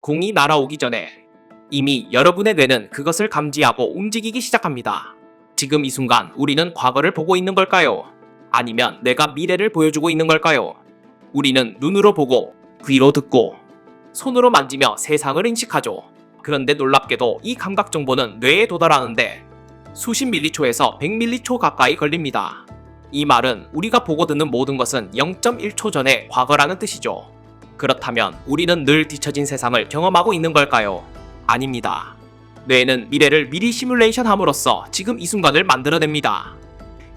공이 날아오기 전에 이미 여러분의 뇌는 그것을 감지하고 움직이기 시작합니다. 지금 이 순간 우리는 과거를 보고 있는 걸까요? 아니면 내가 미래를 보여주고 있는 걸까요? 우리는 눈으로 보고 귀로 듣고 손으로 만지며 세상을 인식하죠. 그런데 놀랍게도 이 감각 정보는 뇌에 도달하는데 수십 밀리초에서 100밀리초 가까이 걸립니다. 이 말은 우리가 보고 듣는 모든 것은 0.1초 전의 과거라는 뜻이죠. 그렇다면 우리는 늘 뒤처진 세상을 경험하고 있는 걸까요? 아닙니다. 뇌는 미래를 미리 시뮬레이션 함으로써 지금 이 순간을 만들어냅니다.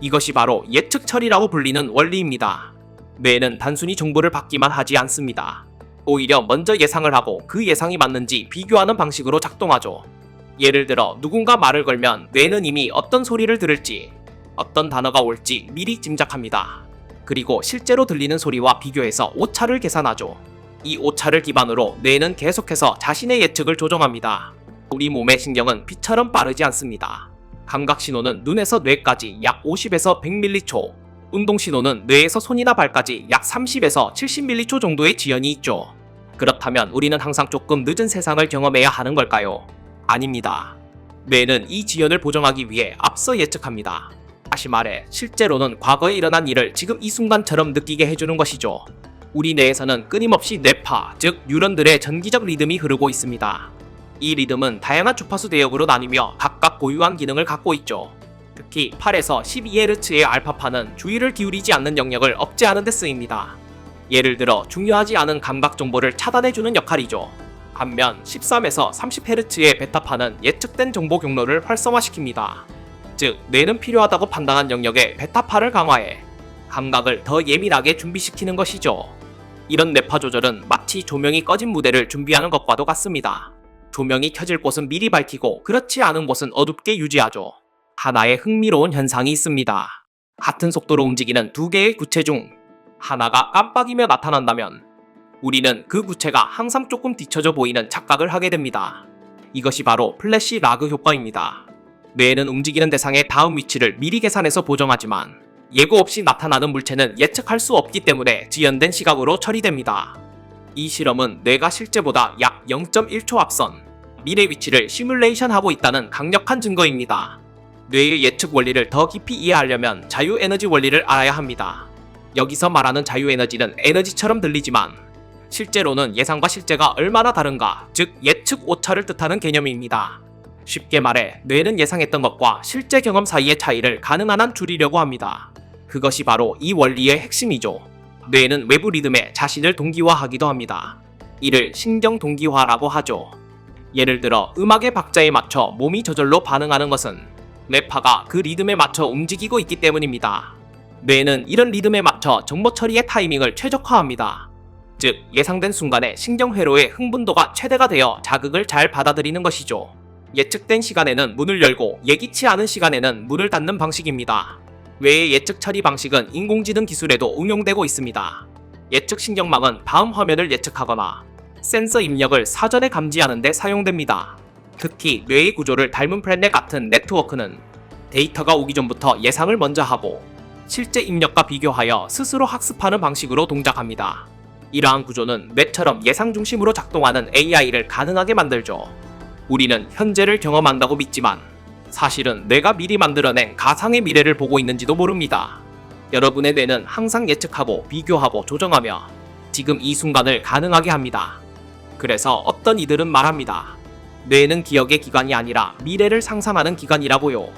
이것이 바로 예측 처리라고 불리는 원리입니다. 뇌는 단순히 정보를 받기만 하지 않습니다. 오히려 먼저 예상을 하고 그 예상이 맞는지 비교하는 방식으로 작동하죠. 예를 들어 누군가 말을 걸면 뇌는 이미 어떤 소리를 들을지, 어떤 단어가 올지 미리 짐작합니다. 그리고 실제로 들리는 소리와 비교해서 오차를 계산하죠. 이 오차를 기반으로 뇌는 계속해서 자신의 예측을 조정합니다. 우리 몸의 신경은 빛처럼 빠르지 않습니다. 감각 신호는 눈에서 뇌까지 약 50에서 100밀리초, 운동 신호는 뇌에서 손이나 발까지 약 30에서 70밀리초 정도의 지연이 있죠. 그렇다면 우리는 항상 조금 늦은 세상을 경험해야 하는 걸까요? 아닙니다. 뇌는 이 지연을 보정하기 위해 앞서 예측합니다. 다시 말해 실제로는 과거에 일어난 일을 지금 이 순간처럼 느끼게 해주는 것이죠. 우리 뇌에서는 끊임없이 뇌파, 즉 뉴런들의 전기적 리듬이 흐르고 있습니다. 이 리듬은 다양한 주파수 대역으로 나뉘며 각각 고유한 기능을 갖고 있죠. 특히 8에서 12Hz의 알파파는 주의를 기울이지 않는 영역을 억제하는 데 쓰입니다. 예를 들어 중요하지 않은 감각 정보를 차단해주는 역할이죠. 반면 13에서 30Hz의 베타파는 예측된 정보 경로를 활성화시킵니다. 즉 뇌는 필요하다고 판단한 영역의 베타파를 강화해 감각을 더 예민하게 준비시키는 것이죠. 이런 뇌파 조절은 마치 조명이 꺼진 무대를 준비하는 것과도 같습니다. 조명이 켜질 곳은 미리 밝히고 그렇지 않은 곳은 어둡게 유지하죠. 하나의 흥미로운 현상이 있습니다. 같은 속도로 움직이는 두 개의 구체 중 하나가 깜빡이며 나타난다면 우리는 그 구체가 항상 조금 뒤쳐져 보이는 착각을 하게 됩니다. 이것이 바로 플래시 라그 효과입니다. 뇌는 움직이는 대상의 다음 위치를 미리 계산해서 보정하지만 예고 없이 나타나는 물체는 예측할 수 없기 때문에 지연된 시각으로 처리됩니다. 이 실험은 뇌가 실제보다 약 0.1초 앞선 미래 위치를 시뮬레이션하고 있다는 강력한 증거입니다. 뇌의 예측 원리를 더 깊이 이해하려면 자유에너지 원리를 알아야 합니다. 여기서 말하는 자유에너지는 에너지처럼 들리지만 실제로는 예상과 실제가 얼마나 다른가, 즉 예측 오차를 뜻하는 개념입니다. 쉽게 말해 뇌는 예상했던 것과 실제 경험 사이의 차이를 가능한 한 줄이려고 합니다. 그것이 바로 이 원리의 핵심이죠. 뇌는 외부 리듬에 자신을 동기화하기도 합니다. 이를 신경 동기화라고 하죠. 예를 들어 음악의 박자에 맞춰 몸이 저절로 반응하는 것은 뇌파가 그 리듬에 맞춰 움직이고 있기 때문입니다. 뇌는 이런 리듬에 맞춰 정보 처리의 타이밍을 최적화합니다. 즉 예상된 순간에 신경회로의 흥분도가 최대가 되어 자극을 잘 받아들이는 것이죠. 예측된 시간에는 문을 열고 예기치 않은 시간에는 문을 닫는 방식입니다. 뇌의 예측 처리 방식은 인공지능 기술에도 응용되고 있습니다. 예측 신경망은 다음 화면을 예측하거나 센서 입력을 사전에 감지하는 데 사용됩니다. 특히 뇌의 구조를 닮은 플랫넷 같은 네트워크는 데이터가 오기 전부터 예상을 먼저 하고 실제 입력과 비교하여 스스로 학습하는 방식으로 동작합니다. 이러한 구조는 뇌처럼 예상 중심으로 작동하는 AI를 가능하게 만들죠. 우리는 현재를 경험한다고 믿지만 사실은 뇌가 미리 만들어낸 가상의 미래를 보고 있는지도 모릅니다. 여러분의 뇌는 항상 예측하고 비교하고 조정하며 지금 이 순간을 가능하게 합니다. 그래서 어떤 이들은 말합니다. 뇌는 기억의 기관이 아니라 미래를 상상하는 기관이라고요.